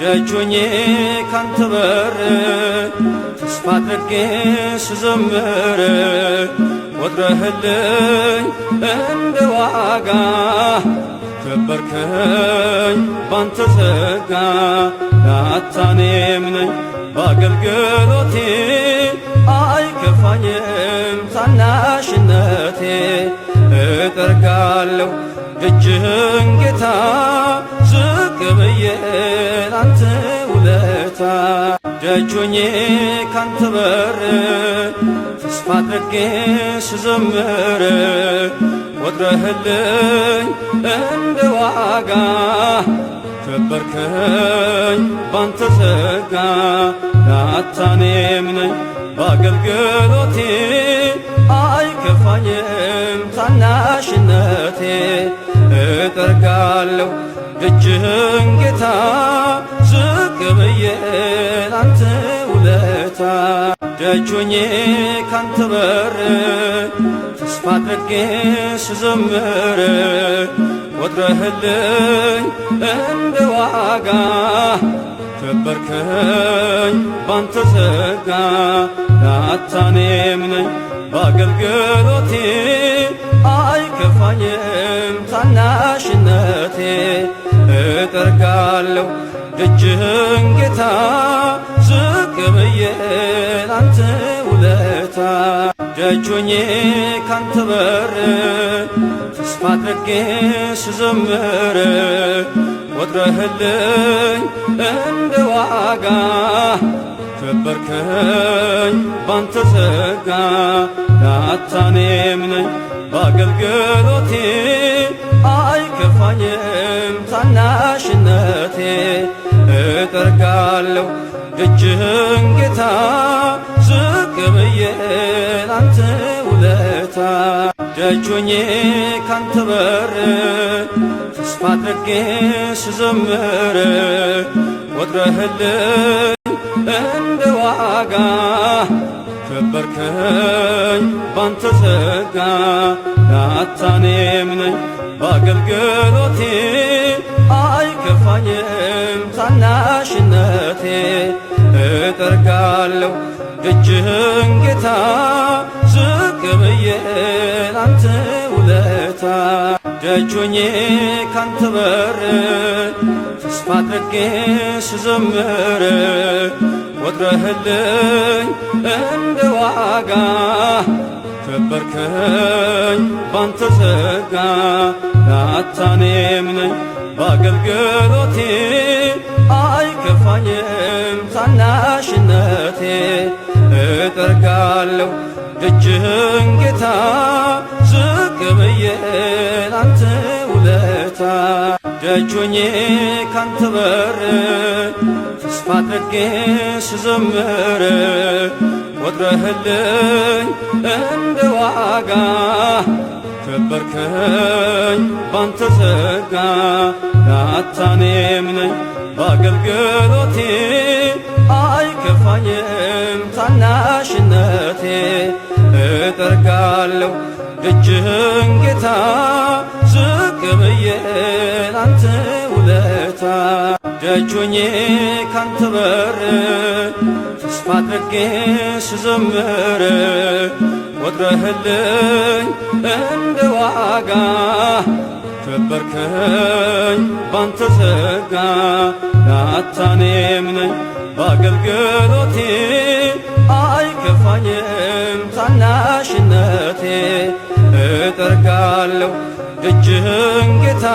ደጆኜ ካንተ በር ተስፋ አድርጌ ስዘምር ቆጥረህልኝ እንደ ዋጋ ከበርከኝ ባንተ ጸጋ ላታኔም ነኝ በአገልግሎቴ አይከፋኝም ታናሽነቴ እጠርጋለሁ ደጅህን ጌታ ዝቅ ብዬ ላንተ ውለታ ደጆኜ ካንተ በር ተስፋ አድርጌ ስዘምር ቆጥረህልኝ እንደ ዋጋ ከበርከኝ ባንተ ጸጋ ላታኔም ነኝ በአገልግሎቴ አይከፋኝም ታናሽነቴ እጠርጋለሁ ደጅህን ጌታ ዝቅ ብዬ ላንተ ውለታ ደጆኜ ካንተ በር ተስፋ አድርጌ ስዘምር ቆጥረህልኝ እንደ ዋጋ ከበርከኝ ባንተ ጸጋ ላታኔም ነኝ በአገልግሎቴ አይከፋኝም ታናሽነቴ እጠርጋለሁ ደጅህን ጌታ ዝቅ ብዬ ላንተ ውለታ ደጆኜ ካንተ በር ተስፋ አድርጌ ስዘምር ቆጥረህልኝ እንደ ዋጋ ከበርከኝ ባንተ ጸጋ ላታኔም ነኝ በአገልግሎቴ አይከፋኝም ታናሽነቴ እጠርጋለሁ ደጅህን ጌታ ዝቅ ብዬ ላንተ ውለታ ደጆኜ ካንተ በር ተስፋ አድርጌ ስዘምር ቆጥረህልኝ እንደ ዋጋ ከበርከኝ ባንተ ጸጋ ላታኔም ነኝ በአገልግሎቴ አይከፋኝም ታናሽነቴ እጠርጋለሁ ደጅህን ጌታ ዝቅ ብዬ ላንተ ውለታ ደጆኜ ካንተ በር ተስፋ አድርጌ ስዘምር ቆጥረህልኝ እንደ ዋጋ ከበርከኝ ባንተ ጸጋ ላታኔም ነኝ በአገልግሎቴ አይከፋኝም ታናሽነቴ እጠርጋለሁ ደጅህን ጌታ ዝቅ ብዬ ላንተ ውለታ ደጆኜ ካንተ በር ተስፋ አድርጌ ስዘምር ቆጥረህልኝ እንደ ዋጋ ከበርከኝ ባንተ ጸጋ ላታኔም ነኝ በአገልግሎቴ አይከፋኝም ታናሽነቴ እጠርጋለሁ ደጅህን ጌታ ዝቅ ብዬ ላንተ ውለታ ደጆኜ ካንተ በር ተስፋ አድርጌ ስዘምር ቆጥረህልኝ እንደ ዋጋ ከበርከኝ ባንተ ጸጋ ላታኔም ነኝ በአገልግሎቴ አይከፋኝም ታናሽነቴ እጠርጋለሁ ደጅህን ጌታ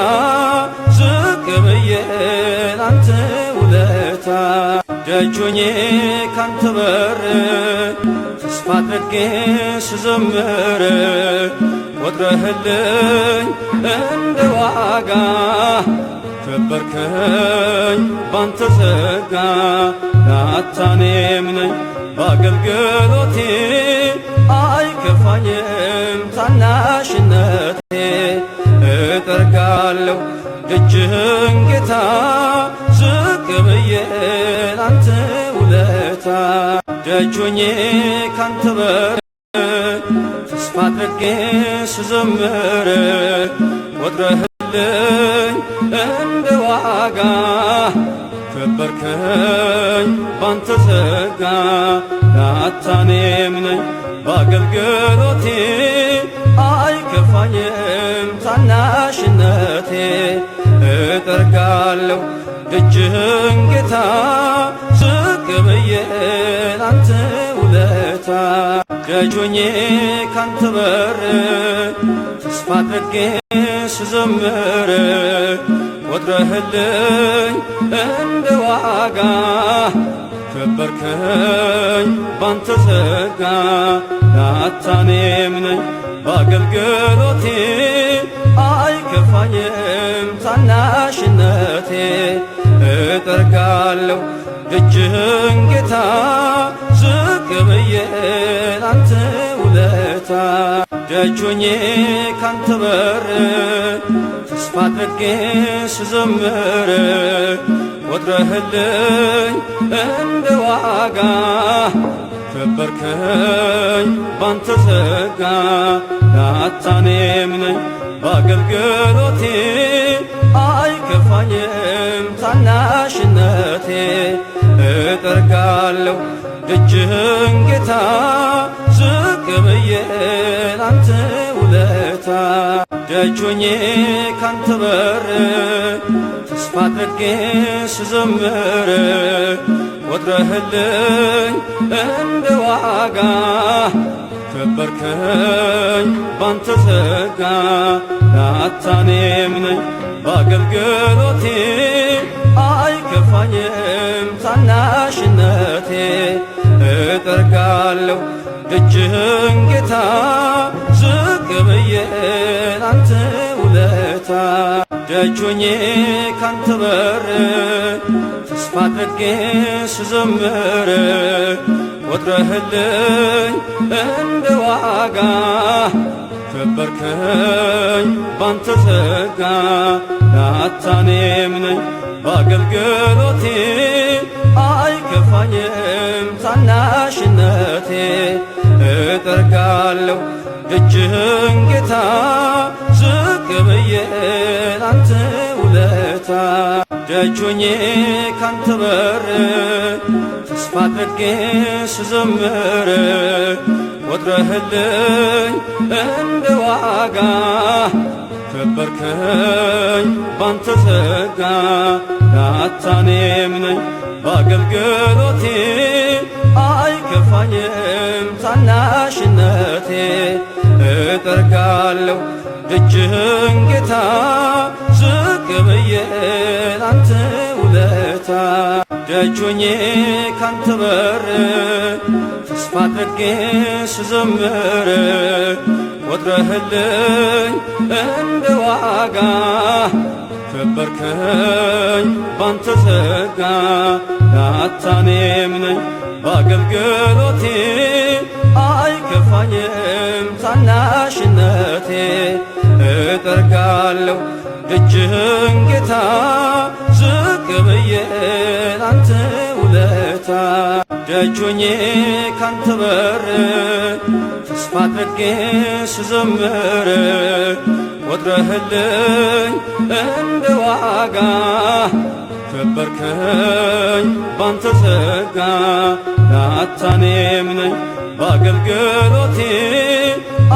ዝቅ ብዬ ላንተ ውለታ ደጆኜ ካንተ በር ተስፋ አድርጌ ስዘምር ቆጥረህልኝ እንደ ዋጋ ከበርከኝ ባንተ ጸጋ ላታኔም ነኝ በአገልግሎቴ አይከፋኝም ታናሽነቴ እጠርጋለሁ ደጅህን ጌታ ዝቅ ብዬ ላንተ ውለታ ደጆኜ ካንተ በር ተስፋ አድርጌ ስዘምር ቆጥረህልኝ እንደ ዋጋ ከበርከኝ ባንተ ጸጋ ላታኔም ነኝ በአገልግሎቴ አይከፋኝም ታናሽነቴ እጠርጋለሁ ደጅህን ጌታ ዝቅ ብዬ ላንተ ውለታ ደጅ ሆኜ ካንተ በር ተስፋ አድርጌ ስዘምር ቆጥረህልኝ እንደ ዋጋ ከበርከኝ ባንተ ጸጋ ላታኔም ነኝ በአገልግሎቴ አይከፋኝም ታናሽነቴ እጠርጋለሁ ደጅህን ጌታ ዝቅ ብዬ ላንተ ውለታ ደጅ ሆኜ ካንተ በር ተስፋ አድርጌ ስዘምር ቆጥረህልኝ እንደ ዋጋ ከበርከኝ ባንተ ጸጋ ላታኔም ነኝ በአገልግሎቴ አይከፋኝም ታናሽነቴ እጠርጋለሁ ደጅህን ጌታ ዝቅ ብዬ ላንተ ውለታ ደጅ ሆኜ ካንተ በር ተስፋ አድርጌ ስዘምር ቆጥረህልኝ እንደ ዋጋ ከበርከኝ ባንተ ጸጋ ላታኔም ነኝ በአገልግሎቴ አይከፋኝም ታናሽነቴ እጠርጋለሁ ደጅህን ጌታ ዝቅ ብዬ ላንተ ውለታ ደጅ ሆኜ ካንተ በር ተስፋ አድርጌ ስዘምር ቆጥረህልኝ እንደ ዋጋ ከበርከኝ ባንተ ጸጋ ላታኔም ነኝ በአገልግሎቴ አይከፋኝም ታናሽነቴ እጠርጋለሁ ደጅህን ጌታ ዝቅ ብዬ ላንተ ውለታ ደጅ ሆኜ ካንተ በር ተስፋ አድርጌ ስዘምር ቆጥረህልኝ እንደ ዋጋ ከበርከኝ ባንተ ጸጋ ላታኔም ነኝ በአገልግሎቴ አይከፋኝም ታናሽነቴ እጠርጋለሁ ደጅህን ጌታ ዝቅ ብዬ ላንተ ውለታ ደጅ ሆኜ ካንተ በር ተስፋ አድርጌ ስዘምር ቆጥረህልኝ እንደ ዋጋ ከበርከኝ ባንተ ጸጋ ላታኔም ነኝ በአገልግሎቴ አይከፋኝም ታናሽነቴ እጠርጋለሁ ደጅህን ጌታ ዝቅ ብዬ ላንተ ውለታ ደጅ ሆኜ ካንተ በር ተስፋ አድርጌ ስዘምር ቆጥረህልኝ እንደ ዋጋ ከበርከኝ ባንተ ጸጋ ላታኔም ነኝ በአገልግሎቴ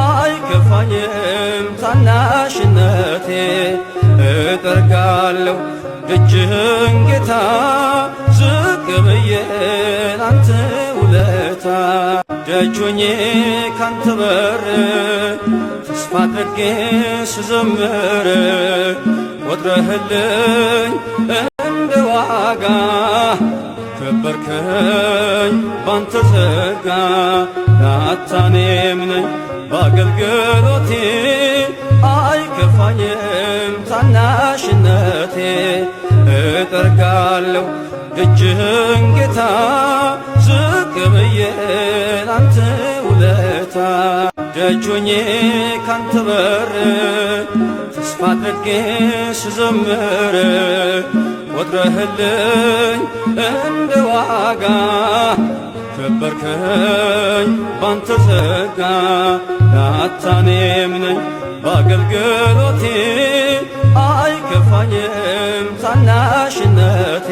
አይከፋኝም ታናሽነቴ እጠርጋለሁ ደጅህን ጌታ ዝቅ ብዬ ላንተ ውለታ ደጅ ሆኜ ካንተ በር ተስፋ አድርጌ ስዘምር ቆጥረህልኝ እንደ ዋጋ ከበርከኝ ባንተ ጸጋ ላታኔም ነኝ በአገልግሎቴ አይከፋኝም ታናሽነቴ እጠርጋለሁ ደጅህን ጌታ ዝቅ ብዬ ላንተ ውለታ ደጅ ሆኜ ካንተ በር ተስፋ አድርጌ ስዘምር ቆጥረህልኝ እንደ ዋጋ ከበርከኝ ባንተ ጸጋ ላታኔም ነኝ በአገልግሎቴ አይከፋኝም ታናሽነቴ